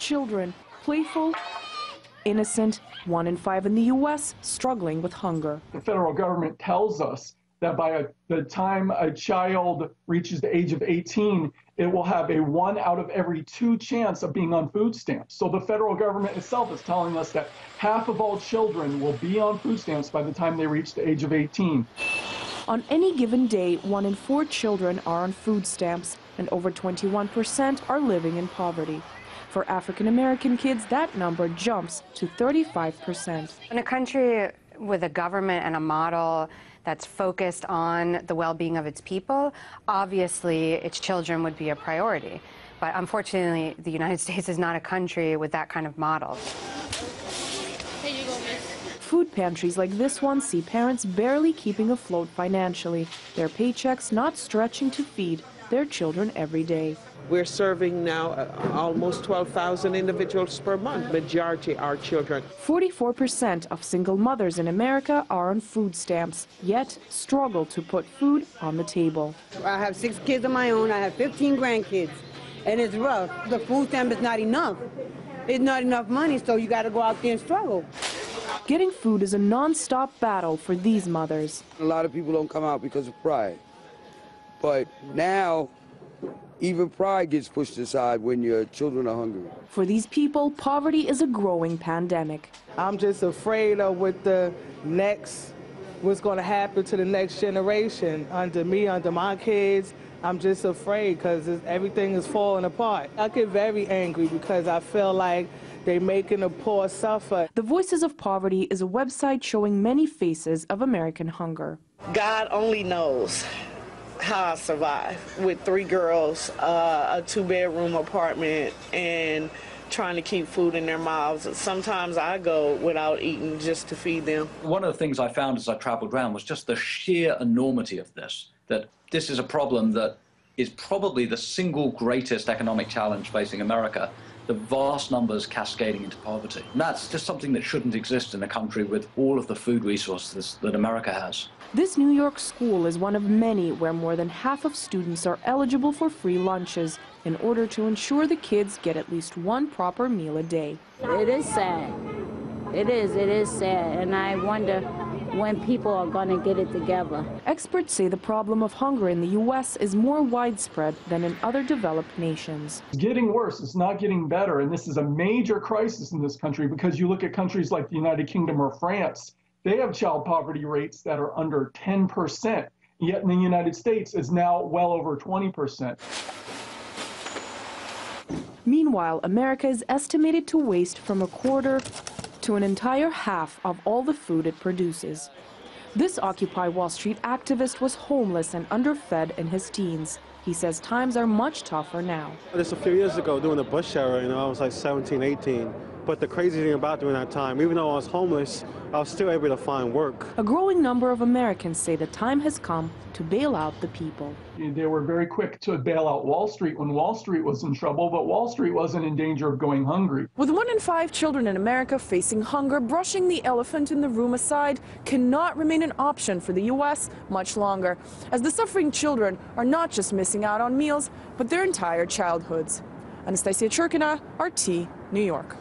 children, playful, innocent, 1 in 5 in the U.S. struggling with hunger. The federal government tells us that by the time a child reaches the age of 18, it will have a 1 out of every 2 chance of being on food stamps. So the federal government itself is telling us that half of all children will be on food stamps by the time they reach the age of 18. On any given day, 1 in 4 children are on food stamps, and over 21% are living in poverty. For African American kids, that number jumps to 35%. In a country with a government and a model that's focused on the well-being of its people, obviously its children would be a priority. But unfortunately, the United States is not a country with that kind of model. Here you go, miss. Food pantries like this one see parents barely keeping afloat financially, their paychecks not stretching to feed their children every day. We're serving now almost 12,000 individuals per month, majority are children. 44% of single mothers in America are on food stamps, yet struggle to put food on the table. I have 6 kids of my own, I have 15 grandkids, and it's rough. The food stamp is not enough. It's not enough money, so you gotta go out there and struggle. Getting food is a non-stop battle for these mothers. A lot of people don't come out because of pride, but now even pride gets pushed aside when your children are hungry. For these people, poverty is a growing pandemic. I'm just afraid of what's going to happen to the next generation under me, under my kids. I'm just afraid because everything is falling apart. I get very angry because I feel like they're making the poor suffer. The Voices of Poverty is a website showing many faces of American hunger. God only knows how I survive with 3 girls, a 2-bedroom apartment, and trying to keep food in their mouths. Sometimes I go without eating just to feed them. One of the things I found as I traveled around was just the sheer enormity of this, that this is a problem that is probably the single greatest economic challenge facing America, the vast numbers cascading into poverty. And that's just something that shouldn't exist in a country with all of the food resources that America has. This New York school is one of many where more than half of students are eligible for free lunches in order to ensure the kids get at least 1 proper meal a day. It is sad. It is sad, and I wonder when people are going to get it together. Experts say the problem of hunger in the U.S. is more widespread than in other developed nations. It's getting worse, it's not getting better, and this is a major crisis in this country because you look at countries like the United Kingdom or France, they have child poverty rates that are under 10%, yet in the United States it's now well over 20%. Meanwhile, America is estimated to waste from a quarter to an entire half of all the food it produces. This Occupy Wall Street activist was homeless and underfed in his teens. He says times are much tougher now. Just a few years ago, during the Bush era, I was like 17, 18. But the crazy thing about during that time, even though I was homeless, I was still able to find work. A growing number of Americans say the time has come to bail out the people. They were very quick to bail out Wall Street when Wall Street was in trouble, but Wall Street wasn't in danger of going hungry. With 1 in 5 children in America facing hunger, brushing the elephant in the room aside cannot remain an option for the U.S. much longer, as the suffering children are not just missing out on meals, but their entire childhoods. Anastasia Churkina, RT, New York.